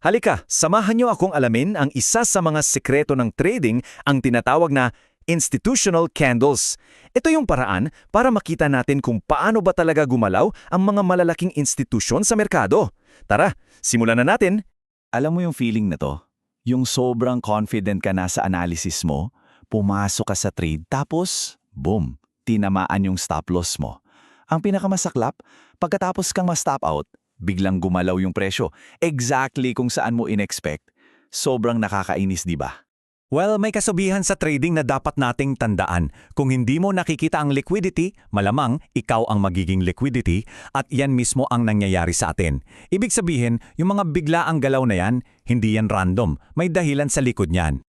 Halika, samahan niyo akong alamin ang isa sa mga sekreto ng trading, ang tinatawag na institutional candles. Ito yung paraan para makita natin kung paano ba talaga gumalaw ang mga malalaking institusyon sa merkado. Tara, simulan na natin. Alam mo yung feeling na to? Yung sobrang confident ka na sa analysis mo, pumasok ka sa trade, tapos, boom, tinamaan yung stop loss mo. Ang pinakamasaklap, pagkatapos kang ma-stop out, biglang gumalaw yung presyo. Exactly kung saan mo inexpect. Sobrang nakakainis, di ba? Well, may kasabihan sa trading na dapat nating tandaan. Kung hindi mo nakikita ang liquidity, malamang ikaw ang magiging liquidity at yan mismo ang nangyayari sa atin. Ibig sabihin, yung mga biglaang galaw na yan, hindi yan random. May dahilan sa likod niyan.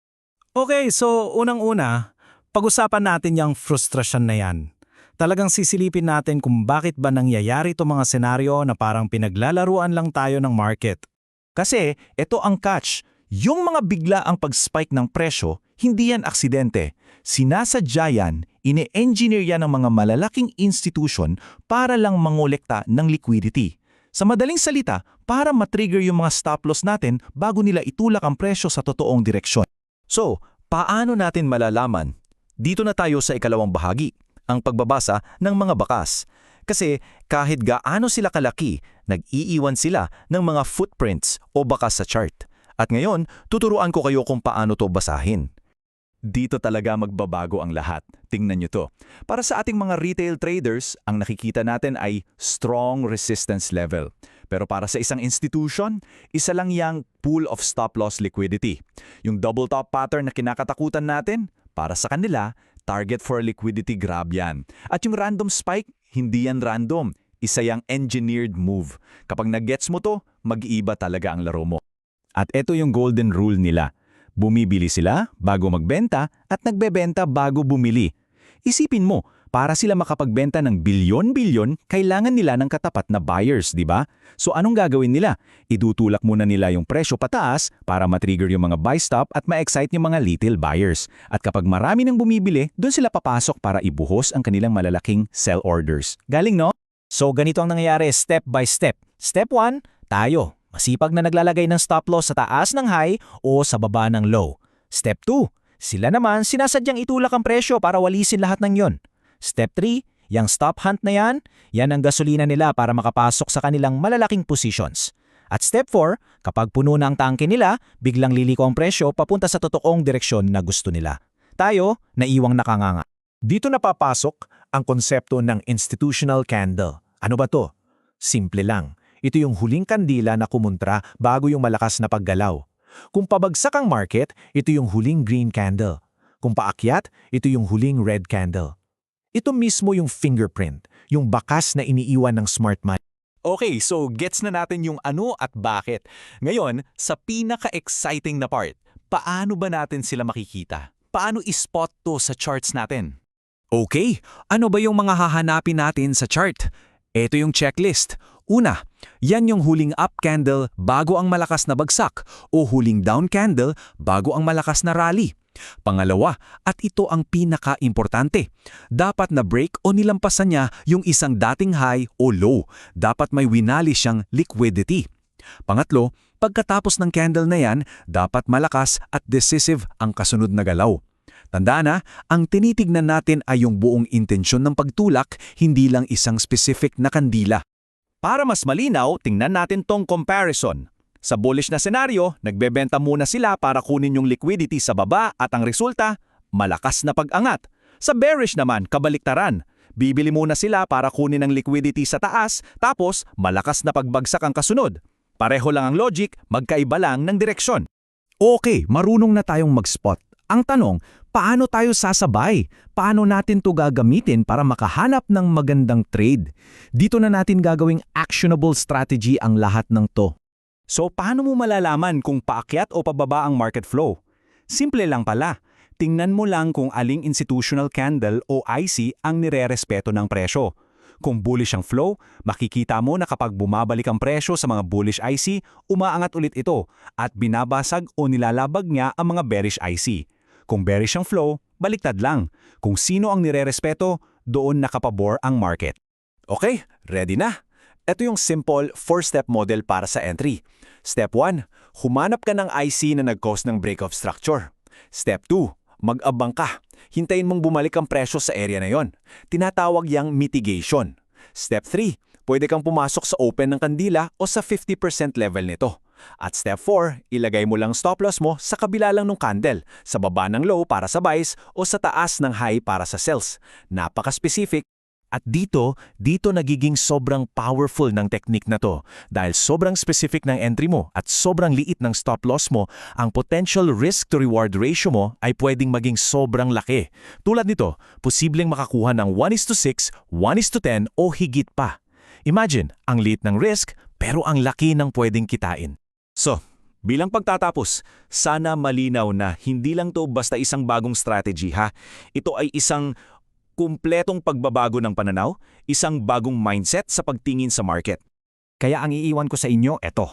Okay, so unang-una, pag-usapan natin yung frustrasyon na yan. Talagang sisilipin natin kung bakit ba nangyayari itong mga senaryo na parang pinaglalaruan lang tayo ng market. Kasi ito ang catch. Yung mga bigla ang pag-spike ng presyo, hindi yan aksidente. Sinasadya yan, ine-engineer yan ng mga malalaking institution para lang mangolekta ng liquidity. Sa madaling salita, para matrigger yung mga stop loss natin bago nila itulak ang presyo sa totoong direksyon. So, paano natin malalaman? Dito na tayo sa ikalawang bahagi, ang pagbabasa ng mga bakas. Kasi kahit gaano sila kalaki, nag-iiwan sila ng mga footprints o bakas sa chart. At ngayon, tuturuan ko kayo kung paano to basahin. Dito talaga magbabago ang lahat. Tingnan nyo to. Para sa ating mga retail traders, ang nakikita natin ay strong resistance level. Pero para sa isang institution, isa lang yang pool of stop-loss liquidity. Yung double top pattern na kinakatakutan natin, para sa kanila, target for liquidity grab yan. At yung random spike, hindi yan random. Isa yang engineered move. Kapag nag-gets mo to, mag-iiba talaga ang laro mo. At ito yung golden rule nila. Bumibili sila bago magbenta at nagbebenta bago bumili. Isipin mo, para sila makapagbenta ng bilyon-bilyon, kailangan nila ng katapat na buyers, di ba? So anong gagawin nila? Idutulak muna nila yung presyo pataas para matrigger yung mga buy stop at ma-excite yung mga little buyers. At kapag marami nang bumibili, doon sila papasok para ibuhos ang kanilang malalaking sell orders. Galing, no? So ganito ang nangyayari step by step. Step 1, tayo. Masipag na naglalagay ng stop loss sa taas ng high o sa baba ng low. Step 2, sila naman sinasadyang itulak ang presyo para walisin lahat ng yon. Step 3, yung stop hunt na yan ang gasolina nila para makapasok sa kanilang malalaking positions. At step 4, kapag puno na ang tangke nila, biglang liliko ang presyo papunta sa totoong direksyon na gusto nila. Tayo, naiwang nakanganga. Dito na papasok ang konsepto ng institutional candle. Ano ba to? Simple lang. Ito yung huling kandila na kumontra bago yung malakas na paggalaw. Kung pabagsak ang market, ito yung huling green candle. Kung paakyat, ito yung huling red candle. Ito mismo yung fingerprint, yung bakas na iniiwan ng smart money. Okay, so gets na natin yung ano at bakit. Ngayon, sa pinaka-exciting na part, paano ba natin sila makikita? Paano i-spot to sa charts natin? Okay, ano ba yung mga hahanapin natin sa chart? Ito yung checklist. Una, yan yung huling up candle bago ang malakas na bagsak o huling down candle bago ang malakas na rally. Pangalawa, at ito ang pinaka-importante, dapat na break o nilampasan niya yung isang dating high o low. Dapat may winali siyang liquidity. Pangatlo, pagkatapos ng candle na yan, dapat malakas at decisive ang kasunod na galaw. Tandaan na, ang tinitignan natin ay yung buong intensyon ng pagtulak, hindi lang isang specific na kandila. Para mas malinaw, tingnan natin tong comparison. Sa bullish na senaryo, nagbebenta muna sila para kunin yung liquidity sa baba at ang resulta, malakas na pag-angat. Sa bearish naman, kabaliktaran. Bibili muna sila para kunin ang liquidity sa taas, tapos malakas na pagbagsak ang kasunod. Pareho lang ang logic, magkaiba lang ng direksyon. Okay, marunong na tayong mag-spot. Ang tanong, paano tayo sasabay? Paano natin to gagamitin para makahanap ng magandang trade? Dito na natin gagawing actionable strategy ang lahat ng to. So paano mo malalaman kung paakyat o pababa ang market flow? Simple lang pala. Tingnan mo lang kung aling institutional candle o IC ang nirerespeto ng presyo. Kung bullish ang flow, makikita mo na kapag bumabalik ang presyo sa mga bullish IC, umaangat ulit ito at binabasag o nilalabag niya ang mga bearish IC. Kung bearish ang flow, baliktad lang. Kung sino ang nirerespeto, doon nakapabor ang market. Okay, ready na. Ito yung simple 4-step model para sa entry. Step 1, humanap ka ng IC na nag-cause ng break of structure. Step 2, mag-abang ka. Hintayin mong bumalik ang presyo sa area na yon. Tinatawag yang mitigation. Step 3, pwede kang pumasok sa open ng kandila o sa 50% level nito. At step 4, ilagay mo lang stop loss mo sa kabila lang ng candle, sa baba ng low para sa buys o sa taas ng high para sa sells. Napaka-specific. At dito nagiging sobrang powerful ng technique na to. Dahil sobrang specific ng entry mo at sobrang liit ng stop loss mo, ang potential risk to reward ratio mo ay pwedeng maging sobrang laki. Tulad nito, posibleng makakuha ng 1:6, 1:10 o higit pa. Imagine, ang liit ng risk pero ang laki ng pwedeng kitain. So, bilang pagtatapos, sana malinaw na hindi lang to basta isang bagong strategy ha. Ito ay isang kumpletong pagbabago ng pananaw, isang bagong mindset sa pagtingin sa market. Kaya ang iiwan ko sa inyo, eto.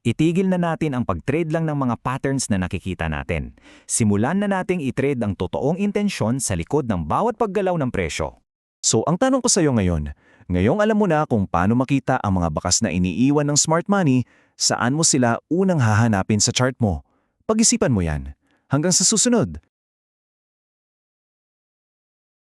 Itigil na natin ang pag-trade lang ng mga patterns na nakikita natin. Simulan na nating i-trade ang totoong intensyon sa likod ng bawat paggalaw ng presyo. So ang tanong ko sa iyo ngayong alam mo na kung paano makita ang mga bakas na iniiwan ng smart money, saan mo sila unang hahanapin sa chart mo? Pag-isipan mo yan. Hanggang sa susunod.